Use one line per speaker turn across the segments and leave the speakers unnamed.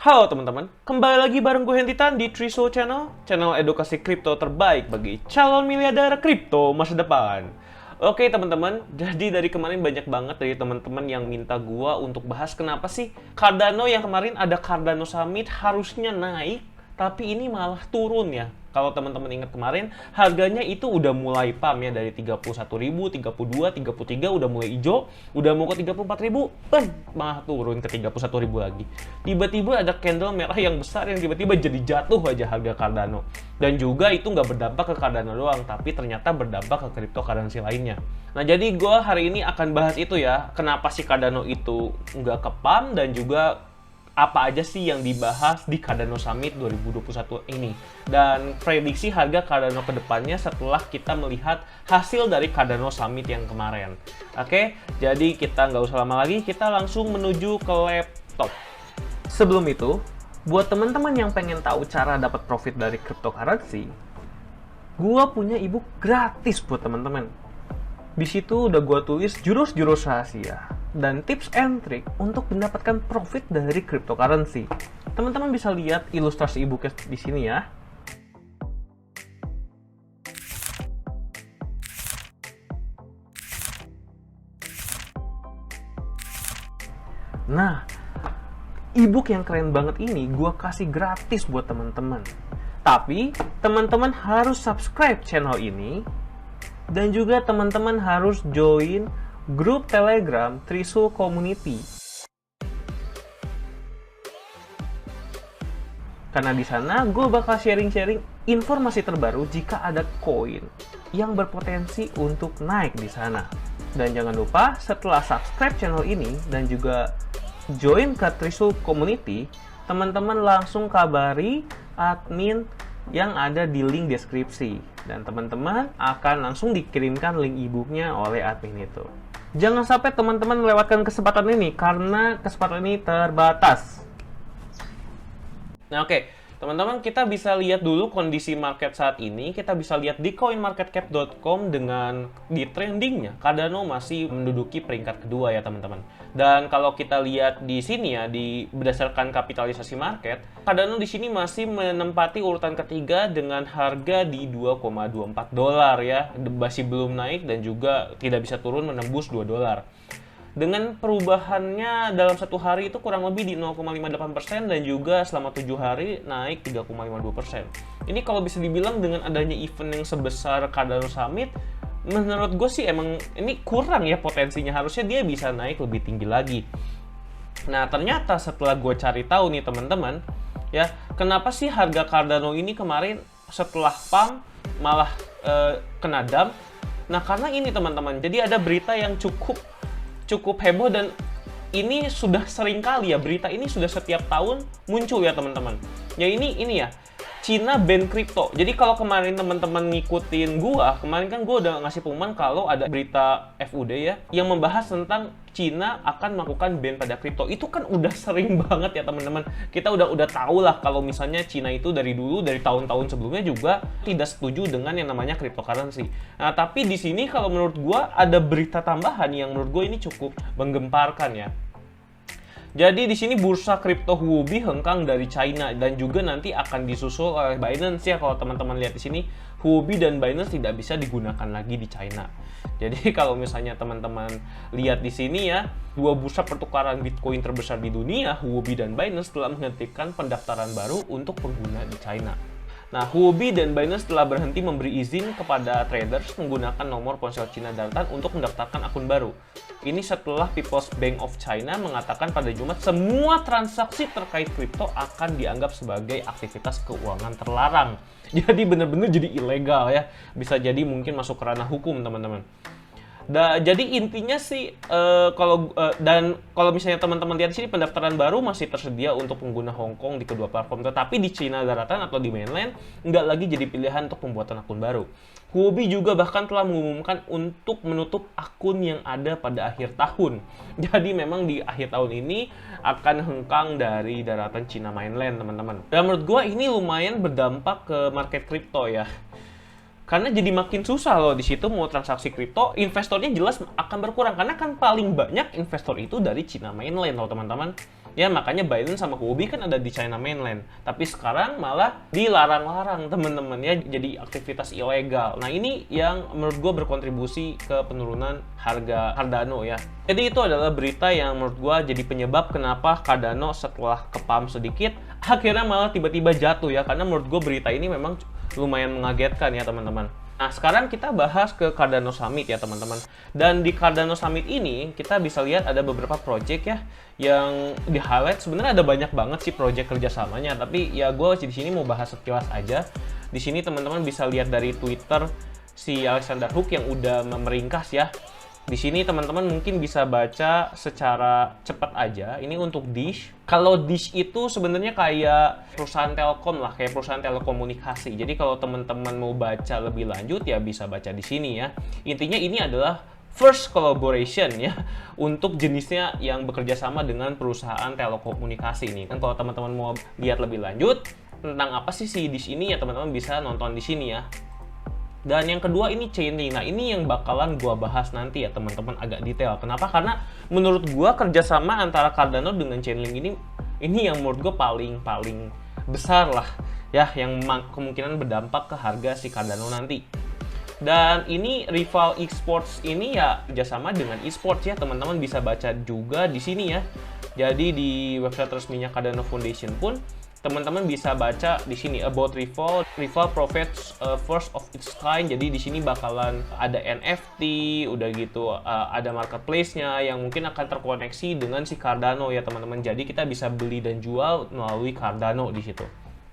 Halo teman-teman, kembali lagi bareng gue Hentitan di Triso channel edukasi kripto terbaik bagi calon miliarder kripto masa depan. Oke teman-teman, jadi dari kemarin banyak banget dari teman-teman yang minta gue untuk bahas kenapa sih Cardano yang kemarin ada Cardano Summit harusnya naik, tapi ini malah turun ya. Kalau teman-teman ingat kemarin, harganya itu udah mulai pump ya dari 31.000, 32, 33 udah mulai hijau, udah mau ke 34.000, malah turun ke 31.000 lagi. Tiba-tiba ada candle merah yang besar yang tiba-tiba jadi jatuh aja harga Cardano. Dan juga itu nggak berdampak ke Cardano doang, tapi ternyata berdampak ke cryptocurrency lainnya. Nah, jadi gue hari ini akan bahas itu ya, kenapa sih Cardano itu nggak ke pump dan juga apa aja sih yang dibahas di Cardano Summit 2021 ini, dan prediksi harga Cardano ke depannya setelah kita melihat hasil dari Cardano Summit yang kemarin. Oke, jadi kita nggak usah lama lagi, kita langsung menuju ke laptop. Sebelum itu, buat teman-teman yang pengen tahu cara dapat profit dari cryptocurrency, gua punya ebook gratis buat teman-teman. Di situ udah gua tulis jurus-jurus rahasia dan tips and trick untuk mendapatkan profit dari cryptocurrency. Teman-teman bisa lihat ilustrasi e-booknya di sini ya. Nah, e-book yang keren banget ini gue kasih gratis buat teman-teman. Tapi, teman-teman harus subscribe channel ini dan juga teman-teman harus join grup Telegram Trisul Community. Karena di sana gue bakal sharing-sharing informasi terbaru jika ada koin yang berpotensi untuk naik di sana. Dan jangan lupa setelah subscribe channel ini dan juga join ke Trisul Community, teman-teman langsung kabari admin yang ada di link deskripsi. Dan teman-teman akan langsung dikirimkan link e-booknya oleh admin itu. Jangan sampai teman-teman melewatkan kesempatan ini, karena kesempatan ini terbatas. Nah oke, teman-teman kita bisa lihat dulu kondisi market saat ini. Kita bisa lihat di coinmarketcap.com dengan di trendingnya, Cardano masih menduduki peringkat kedua ya teman-teman. Dan kalau kita lihat di sini ya, berdasarkan kapitalisasi market, Cardano di sini masih menempati urutan ketiga dengan harga di 2,24 dolar ya. Masih belum naik dan juga tidak bisa turun menembus 2 dolar. Dengan perubahannya dalam satu hari itu kurang lebih di 0,58% dan juga selama 7 hari naik 3,52%. Ini kalau bisa dibilang dengan adanya event yang sebesar Cardano Summit, menurut gue sih emang ini kurang ya potensinya, harusnya dia bisa naik lebih tinggi lagi. Nah ternyata setelah gue cari tahu nih teman-teman, ya kenapa sih harga Cardano ini kemarin setelah pump malah kena dump? Nah karena ini teman-teman, jadi ada berita yang cukup heboh dan ini sudah sering kali ya, berita ini sudah setiap tahun muncul ya teman-teman. Ya ini ya, Cina ban kripto. Jadi kalau kemarin teman-teman ngikutin kemarin kan gua udah ngasih pengumuman kalau ada berita FUD ya yang membahas tentang Cina akan melakukan ban pada kripto. Itu kan udah sering banget ya teman-teman. Kita udah tahu lah kalau misalnya Cina itu dari dulu, dari tahun-tahun sebelumnya juga tidak setuju dengan yang namanya cryptocurrency. Nah, tapi di sini kalau menurut gua ada berita tambahan yang menurut gua ini cukup menggemparkan ya. Jadi di sini bursa kripto Huobi hengkang dari China dan juga nanti akan disusul oleh Binance ya. Kalau teman-teman lihat di sini, Huobi dan Binance tidak bisa digunakan lagi di China. Jadi kalau misalnya teman-teman lihat di sini ya, dua bursa pertukaran Bitcoin terbesar di dunia, Huobi dan Binance, telah menghentikan pendaftaran baru untuk pengguna di China. Nah, Huobi dan Binance telah berhenti memberi izin kepada traders menggunakan nomor ponsel Cina daratan untuk mendaftarkan akun baru. Ini setelah People's Bank of China mengatakan pada Jumat semua transaksi terkait kripto akan dianggap sebagai aktivitas keuangan terlarang. Jadi benar-benar jadi ilegal ya. Bisa jadi mungkin masuk ke ranah hukum teman-teman. Jadi intinya sih kalau misalnya teman-teman lihat di sini pendaftaran baru masih tersedia untuk pengguna Hong Kong di kedua platform, tetapi di Cina daratan atau di mainland nggak lagi jadi pilihan untuk pembuatan akun baru. Huobi juga bahkan telah mengumumkan untuk menutup akun yang ada pada akhir tahun. Jadi memang di akhir tahun ini akan hengkang dari daratan Cina mainland teman-teman. Dan menurut gue ini lumayan berdampak ke market kripto ya. Karena jadi makin susah loh di situ mau transaksi kripto, investornya jelas akan berkurang karena kan paling banyak investor itu dari Cina mainland loh teman-teman. Ya makanya Binance sama Huobi kan ada di China mainland. Tapi sekarang malah dilarang-larang teman-teman ya, jadi aktivitas ilegal. Nah ini yang menurut gue berkontribusi ke penurunan harga Cardano ya. Jadi itu adalah berita yang menurut gue jadi penyebab kenapa Cardano setelah ke-pump sedikit, akhirnya malah tiba-tiba jatuh ya. Karena menurut gue berita ini memang lumayan mengagetkan ya teman-teman. Nah, sekarang kita bahas ke Cardano Summit ya, teman-teman. Dan di Cardano Summit ini, kita bisa lihat ada beberapa project ya, yang di-highlight. Sebenarnya ada banyak banget sih project kerjasamanya, tapi ya gue di sini mau bahas sekilas aja. Di sini teman-teman bisa lihat dari Twitter si Alexander Hook yang udah meringkas ya. Di sini teman-teman mungkin bisa baca secara cepat aja. Ini untuk Dish. Kalau Dish itu sebenarnya kayak perusahaan telkom lah, kayak perusahaan telekomunikasi. Jadi kalau teman-teman mau baca lebih lanjut ya bisa baca di sini ya. Intinya ini adalah first collaboration ya untuk jenisnya yang bekerja sama dengan perusahaan telekomunikasi ini. Kan kalau teman-teman mau lihat lebih lanjut tentang apa sih si Dish ini ya teman-teman bisa nonton di sini ya. Dan yang kedua ini Chainlink. Nah ini yang bakalan gua bahas nanti ya teman-teman agak detail. Kenapa? Karena menurut gua kerjasama antara Cardano dengan Chainlink ini yang menurut gua paling besar lah ya, yang kemungkinan berdampak ke harga si Cardano nanti. Dan ini rival esports ini ya kerjasama dengan esports ya, teman-teman bisa baca juga di sini ya. Jadi di website resminya Cardano Foundation pun teman-teman bisa baca di sini about rival profits first of its kind. Jadi di sini bakalan ada NFT, udah gitu ada marketplace-nya yang mungkin akan terkoneksi dengan si Cardano ya teman-teman. Jadi kita bisa beli dan jual melalui Cardano di situ.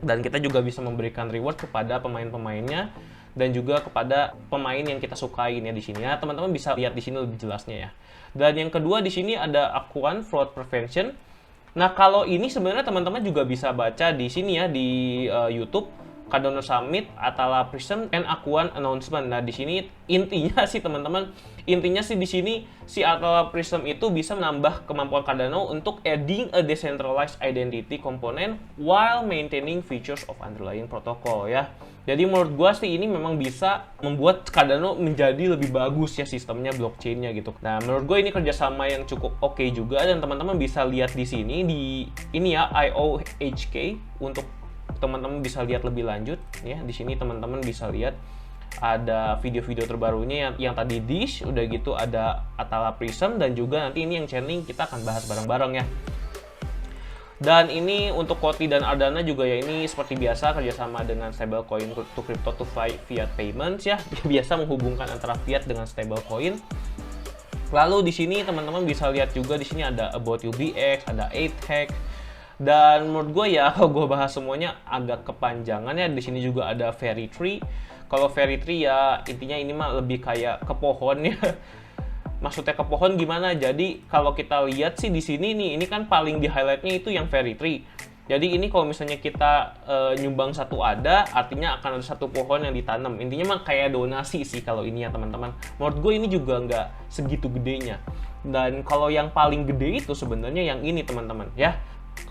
Dan kita juga bisa memberikan reward kepada pemain-pemainnya dan juga kepada pemain yang kita sukain ya di sini ya. Teman-teman bisa lihat di sini lebih jelasnya ya. Dan yang kedua di sini ada Akuan Fraud Prevention. Nah, kalau ini sebenarnya teman-teman juga bisa baca di sini ya di YouTube Cardano Summit, Atala Prism, and Akuan Announcement. Nah, di sini intinya sih teman-teman, di sini si Atala Prism itu bisa menambah kemampuan Cardano untuk adding a decentralized identity component while maintaining features of underlying protocol ya. Jadi menurut gua sih ini memang bisa membuat Cardano menjadi lebih bagus ya sistemnya blockchain-nya gitu. Nah, menurut gue ini kerjasama yang cukup oke juga, dan teman-teman bisa lihat di sini di ini ya IOHK untuk teman-teman bisa lihat lebih lanjut ya. Di sini teman-teman bisa lihat ada video-video terbarunya yang tadi Dish, udah gitu ada Atala Prism, dan juga nanti ini yang Chainlink kita akan bahas bareng-bareng ya. Dan ini untuk Koti dan Ardana juga ya, ini seperti biasa kerjasama dengan stablecoin to crypto to fiat payments ya. Biasa menghubungkan antara fiat dengan stablecoin. Lalu di sini teman-teman bisa lihat juga di sini ada About UBX, ada 8hack. Dan menurut gue ya kalau gue bahas semuanya agak kepanjangan ya. Di sini juga ada Fairy Tree. Kalau Fairy Tree ya intinya ini mah lebih kayak ke pohon ya. Maksudnya ke pohon gimana? Jadi kalau kita lihat sih di sini nih, ini kan paling di highlightnya itu yang Fairy Tree. Jadi ini kalau misalnya kita nyumbang satu ada, artinya akan ada satu pohon yang ditanam. Intinya mah kayak donasi sih kalau ini ya teman-teman. Menurut gue ini juga nggak segitu gedenya. Dan kalau yang paling gede itu sebenarnya yang ini teman-teman ya.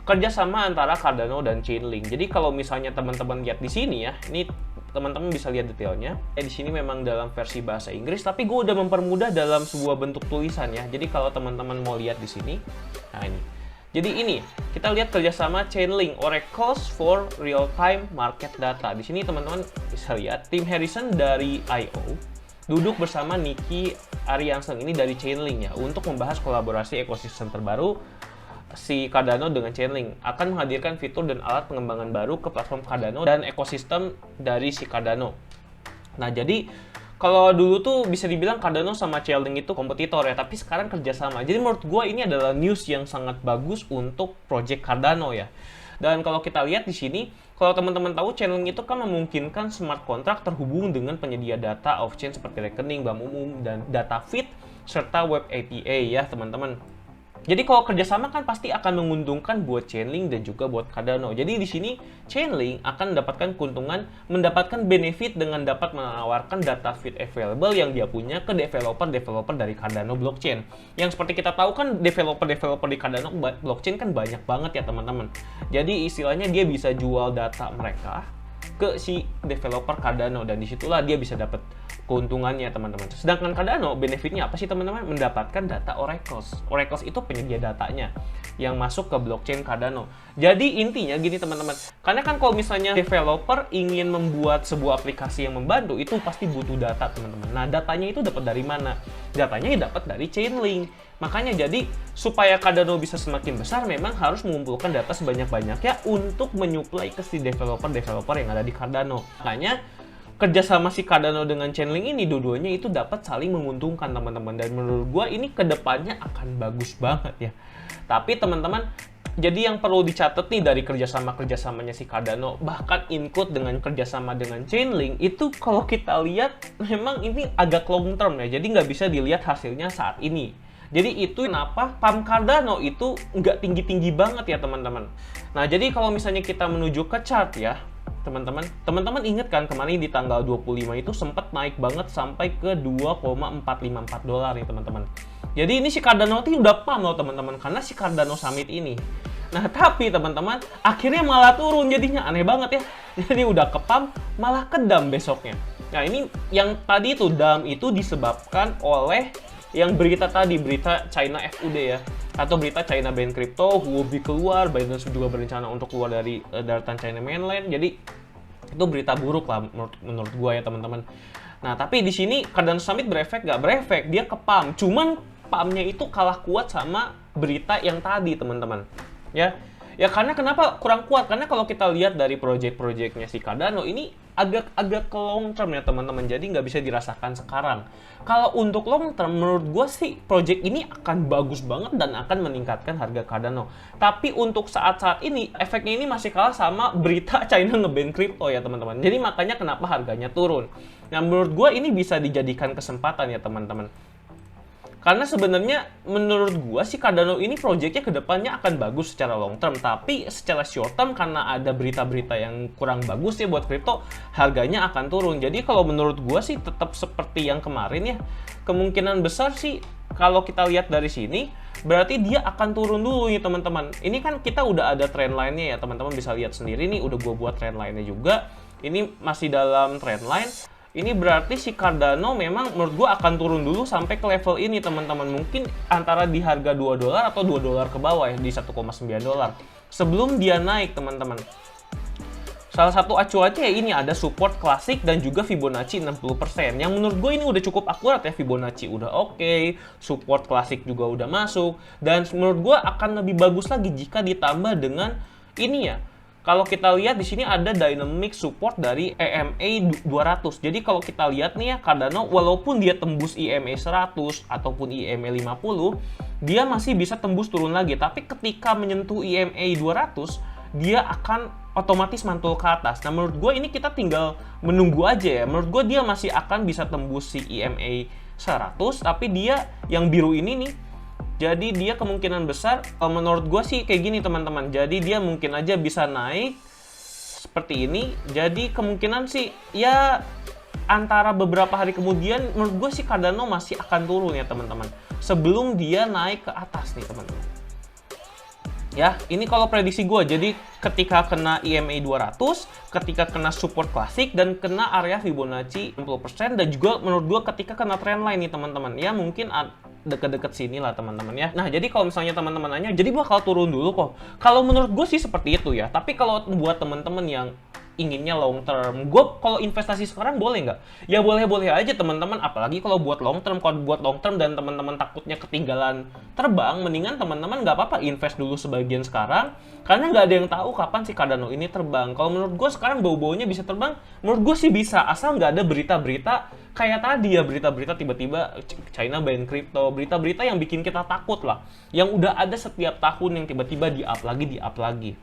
Kerjasama antara Cardano dan Chainlink. Jadi kalau misalnya teman-teman lihat di sini ya, ini teman-teman bisa lihat detailnya. Di sini memang dalam versi bahasa Inggris, tapi gue udah mempermudah dalam sebuah bentuk tulisan ya. Jadi kalau teman-teman mau lihat di sini, nah ini. Jadi ini kita lihat kerjasama Chainlink, Oracles for Real-Time Market Data. Di sini teman-teman bisa lihat Tim Harrison dari IO duduk bersama Nicky Arianseng ini dari Chainlink ya untuk membahas kolaborasi ekosistem terbaru si Cardano dengan Chainlink, akan menghadirkan fitur dan alat pengembangan baru ke platform Cardano dan ekosistem dari si Cardano. Nah, jadi kalau dulu tuh bisa dibilang Cardano sama Chainlink itu kompetitor ya, tapi sekarang kerjasama. Jadi menurut gue ini adalah news yang sangat bagus untuk project Cardano ya. Dan kalau kita lihat di sini, kalau teman-teman tahu Chainlink itu kan memungkinkan smart contract terhubung dengan penyedia data off-chain seperti rekening, bank umum, dan data feed, serta web API ya teman-teman. Jadi kalau kerjasama kan pasti akan menguntungkan buat Chainlink dan juga buat Cardano. Jadi di sini Chainlink akan mendapatkan keuntungan, mendapatkan benefit dengan dapat menawarkan data feed available yang dia punya ke developer-developer dari Cardano blockchain. Yang seperti kita tahu kan developer-developer di Cardano blockchain kan banyak banget ya teman-teman. Jadi istilahnya dia bisa jual data mereka ke si developer Cardano, dan disitulah dia bisa dapat keuntungannya teman-teman. Sedangkan Cardano benefitnya apa sih teman-teman? Mendapatkan data Oracles. Oracles itu penyedia datanya yang masuk ke blockchain Cardano. Jadi intinya gini teman-teman, karena kan kalau misalnya developer ingin membuat sebuah aplikasi yang membantu, itu pasti butuh data teman-teman. Nah datanya itu dapat dari mana? Datanya ya dapat dari Chainlink. Makanya jadi supaya Cardano bisa semakin besar, memang harus mengumpulkan data sebanyak-banyaknya untuk menyuplai ke si developer-developer yang ada di Cardano. Makanya kerjasama si Cardano dengan Chainlink ini, dua-duanya itu dapat saling menguntungkan teman-teman. Dan menurut gua ini kedepannya akan bagus banget ya. Tapi teman-teman, jadi yang perlu dicatat nih dari kerjasamanya si Cardano, bahkan include dengan kerjasama dengan Chainlink, itu kalau kita lihat memang ini agak long term ya. Jadi nggak bisa dilihat hasilnya saat ini. Jadi itu kenapa pump Cardano itu nggak tinggi-tinggi banget ya teman-teman. Nah jadi kalau misalnya kita menuju ke chart ya, teman-teman ingat kan kemarin di tanggal 25 itu sempat naik banget sampai ke 2,454 dolar nih teman-teman. Jadi ini si Cardano itu udah pump loh teman-teman, karena si Cardano Summit ini. Nah tapi teman-teman akhirnya malah turun, jadinya aneh banget ya. Jadi udah ke pump malah ke dump besoknya. Nah ini yang tadi itu dump itu disebabkan oleh yang berita tadi, berita China FUD ya, atau berita China ban crypto, Huobi keluar, Binance juga berencana untuk keluar dari daratan China mainland. Jadi itu berita buruk lah menurut gua ya teman-teman. Nah tapi di sini Cardano Summit berefek nggak? Berefek, dia ke pump, cuman pumpnya itu kalah kuat sama berita yang tadi teman-teman. Ya karena kenapa kurang kuat? Karena kalau kita lihat dari project-projectnya si Cardano ini agak ke long term ya teman-teman, jadi nggak bisa dirasakan sekarang. Kalau untuk long term, menurut gue sih project ini akan bagus banget dan akan meningkatkan harga Cardano. Tapi untuk saat-saat ini, efeknya ini masih kalah sama berita China ngeban crypto ya teman-teman. Jadi makanya kenapa harganya turun. Nah menurut gue ini bisa dijadikan kesempatan ya teman-teman. Karena sebenarnya menurut gua sih Cardano ini projectnya kedepannya akan bagus secara long term, tapi secara short term karena ada berita-berita yang kurang bagus ya buat kripto, harganya akan turun. Jadi kalau menurut gua sih tetap seperti yang kemarin ya, kemungkinan besar sih kalau kita lihat dari sini berarti dia akan turun dulu nih teman-teman. Ini kan kita udah ada trend line-nya ya teman-teman, bisa lihat sendiri nih, udah gua buat trend line-nya juga. Ini masih dalam trend line. Ini berarti si Cardano memang menurut gue akan turun dulu sampai ke level ini teman-teman. Mungkin antara di harga 2 dolar atau 2 dolar ke bawah ya, di 1,9 dolar. Sebelum dia naik teman-teman. Salah satu acuannya ya ini ada support klasik dan juga Fibonacci 60%. Yang menurut gue ini udah cukup akurat ya, Fibonacci udah oke, support klasik juga udah masuk. Dan menurut gue akan lebih bagus lagi jika ditambah dengan ini ya. Kalau kita lihat di sini ada dynamic support dari EMA 200. Jadi kalau kita lihat nih ya, Cardano walaupun dia tembus EMA 100 ataupun EMA 50, dia masih bisa tembus turun lagi. Tapi ketika menyentuh EMA 200, dia akan otomatis mantul ke atas. Nah menurut gue ini kita tinggal menunggu aja ya. Menurut gue dia masih akan bisa tembus si EMA 100, tapi dia yang biru ini nih, jadi dia kemungkinan besar, menurut gue sih kayak gini teman-teman. Jadi dia mungkin aja bisa naik seperti ini. Jadi kemungkinan sih ya antara beberapa hari kemudian menurut gue sih Cardano masih akan turun ya teman-teman. Sebelum dia naik ke atas nih teman-teman. Ya, ini kalau prediksi gue. Jadi ketika kena EMA 200, ketika kena support klasik, dan kena area Fibonacci 60%, dan juga menurut gue ketika kena trendline nih teman-teman. Ya mungkin deket-deket sini lah teman-teman ya. Nah jadi kalau misalnya teman-teman nanya, jadi bakal turun dulu kok. Kalau menurut gue sih seperti itu ya. Tapi kalau buat teman-teman yang inginnya long term, gue kalau investasi sekarang boleh nggak? Ya boleh-boleh aja teman-teman, apalagi kalau buat long term. Kalau buat long term dan teman-teman takutnya ketinggalan terbang, mendingan teman-teman nggak apa-apa invest dulu sebagian sekarang, karena nggak ada yang tahu kapan si Cardano ini terbang. Kalau menurut gue sekarang bau-baunya bisa terbang, menurut gue sih bisa, asal nggak ada berita-berita kayak tadi ya, berita-berita tiba-tiba China ban crypto, berita-berita yang bikin kita takut lah, yang udah ada setiap tahun yang tiba-tiba di-up lagi.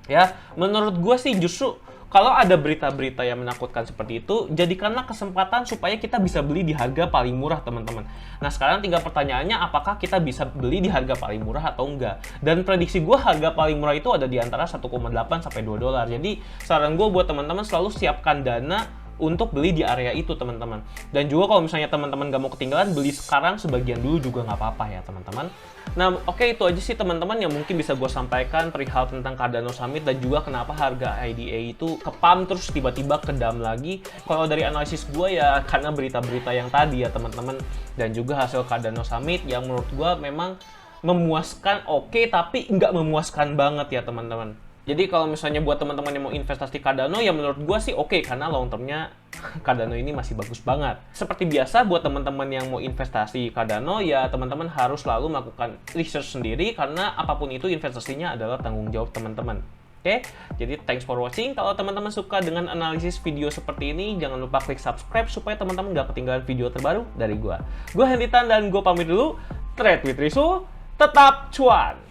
Ya, menurut gue sih justru kalau ada berita-berita yang menakutkan seperti itu, jadikanlah kesempatan supaya kita bisa beli di harga paling murah teman-teman. Nah sekarang tinggal pertanyaannya, apakah kita bisa beli di harga paling murah atau enggak? Dan prediksi gue harga paling murah itu ada di antara 1,8 sampai 2 dolar. Jadi saran gue buat teman-teman selalu siapkan dana untuk beli di area itu, teman-teman. Dan juga kalau misalnya teman-teman nggak mau ketinggalan, beli sekarang sebagian dulu juga nggak apa-apa ya, teman-teman. Nah, oke, itu aja sih teman-teman yang mungkin bisa gue sampaikan perihal tentang Cardano Summit dan juga kenapa harga IDA itu ke-pump terus tiba-tiba ke-down lagi. Kalau dari analisis gue ya karena berita-berita yang tadi ya, teman-teman. Dan juga hasil Cardano Summit yang menurut gue memang memuaskan, oke, tapi nggak memuaskan banget ya, teman-teman. Jadi kalau misalnya buat teman-teman yang mau investasi Cardano, ya menurut gue sih oke, karena long termnya Cardano ini masih bagus banget. Seperti biasa buat teman-teman yang mau investasi Cardano, ya teman-teman harus selalu melakukan research sendiri, karena apapun itu investasinya adalah tanggung jawab teman-teman. Oke, jadi thanks for watching. Kalau teman-teman suka dengan analisis video seperti ini, jangan lupa klik subscribe supaya teman-teman gak ketinggalan video terbaru dari gue. Gue Hendy Tan dan gue pamit dulu. Trade with Risu, tetap cuan!